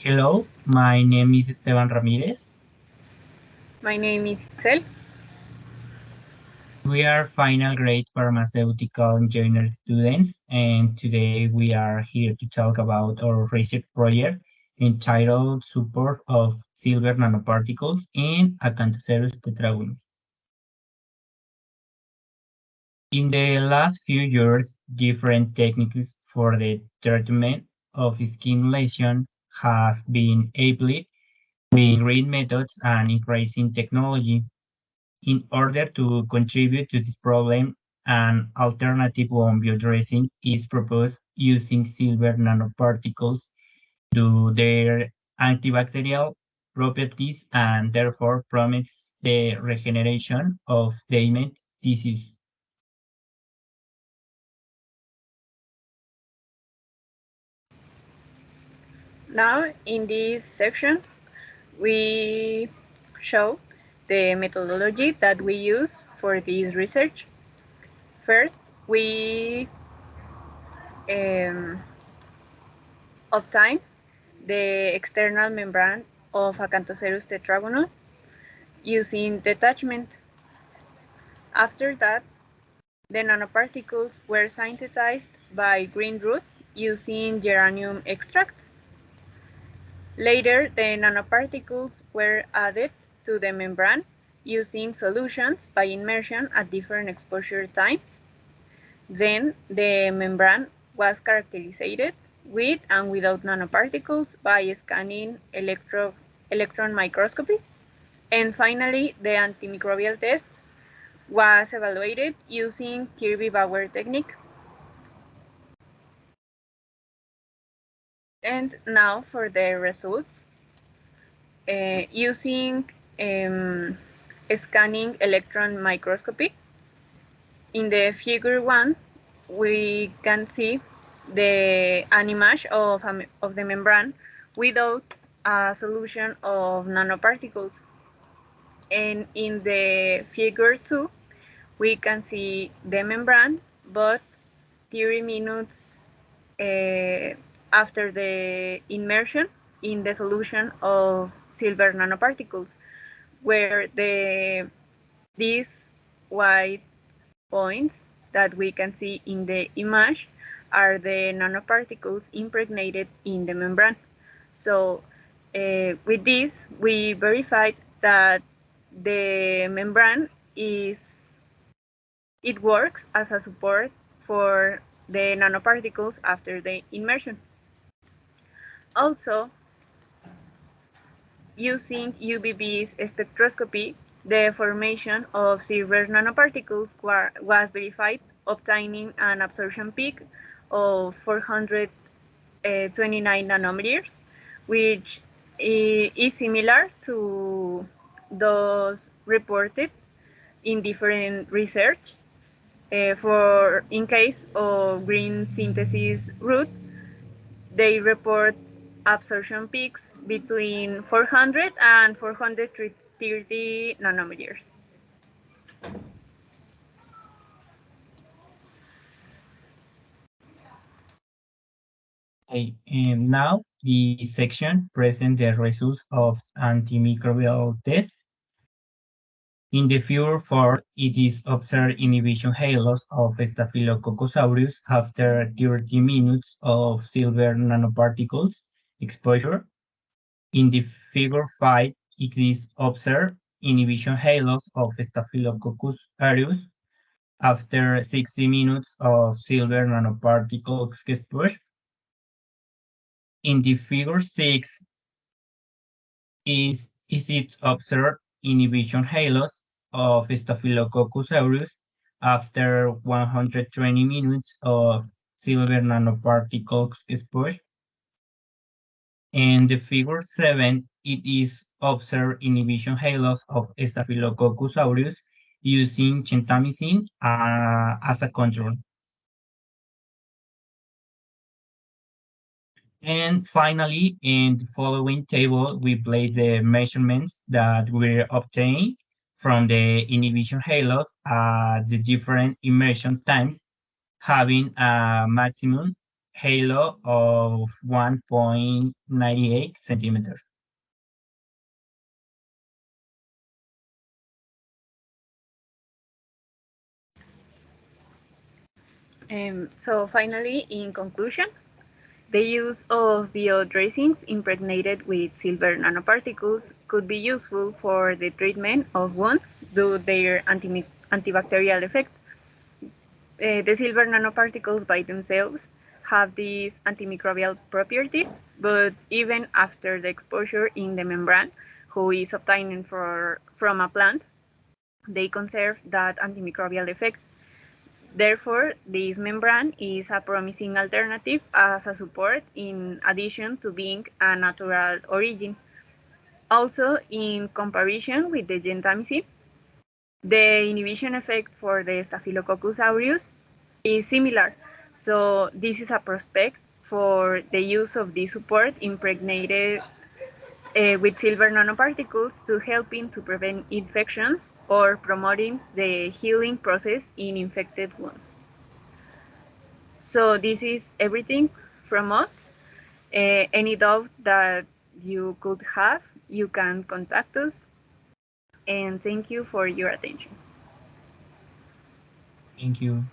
Hello, my name is Esteban Ramirez. My name is Itzel. We are final grade pharmaceutical engineering students, and today we are here to talk about our research project entitled Support of Silver Nanoparticles in Acanthocereus Tetragonus. In the last few years, different techniques for the treatment of skin lesions have been applied with great methods and increasing technology. In order to contribute to this problem, an alternative on biodressing is proposed using silver nanoparticles to their antibacterial properties and therefore promotes the regeneration of damaged tissues. Now, in this section, we show the methodology that we use for this research. First, we obtain the external membrane of Acanthocereus tetragonus using detachment. After that, the nanoparticles were synthesized by green root using geranium extract. Later, the nanoparticles were added to the membrane using solutions by immersion at different exposure times. Then the membrane was characterized with and without nanoparticles by scanning electron microscopy. And finally, the antimicrobial test was evaluated using Kirby-Bauer technique. And now for the results. Using scanning electron microscopy, in the figure 1, we can see an image of the membrane without a solution of nanoparticles. And in the figure 2, we can see the membrane, but 30 minutes after the immersion in the solution of silver nanoparticles, where these white points that we can see in the image are the nanoparticles impregnated in the membrane. So with this, we verified that the membrane it works as a support for the nanoparticles after the immersion. Also, using UVB spectroscopy, the formation of silver nanoparticles was verified, obtaining an absorption peak of 429 nanometers, which is similar to those reported in different research. In case of green synthesis route, they report absorption peaks between 400 and 430 nanometers. Okay, and now the section presents the results of antimicrobial test. In the figure 4, it is observed inhibition halos of Staphylococcus aureus after 30 minutes of silver nanoparticles exposure. In the figure 5, it is observed inhibition halos of Staphylococcus aureus after 60 minutes of silver nanoparticles exposure. In the figure 6, is it observed inhibition halos of Staphylococcus aureus after 120 minutes of silver nanoparticles exposure. In the figure 7, it is observed inhibition halos of Staphylococcus aureus using gentamicin as a control. And finally, in the following table, we place the measurements that were obtained from the inhibition halos at the different immersion times, having a maximum halo of 1.98 centimeters. So finally, in conclusion, the use of biodressings impregnated with silver nanoparticles could be useful for the treatment of wounds due to their antibacterial effect. The silver nanoparticles by themselves have these antimicrobial properties, but even after the exposure in the membrane, who is obtained from a plant, they conserve that antimicrobial effect. Therefore, this membrane is a promising alternative as a support in addition to being a natural origin. Also, in comparison with the gentamicin, the inhibition effect for the Staphylococcus aureus is similar. So this is a prospect for the use of this support impregnated with silver nanoparticles to helping to prevent infections or promoting the healing process in infected wounds. So this is everything from us. Any doubt that you could have, you can contact us. And thank you for your attention. Thank you.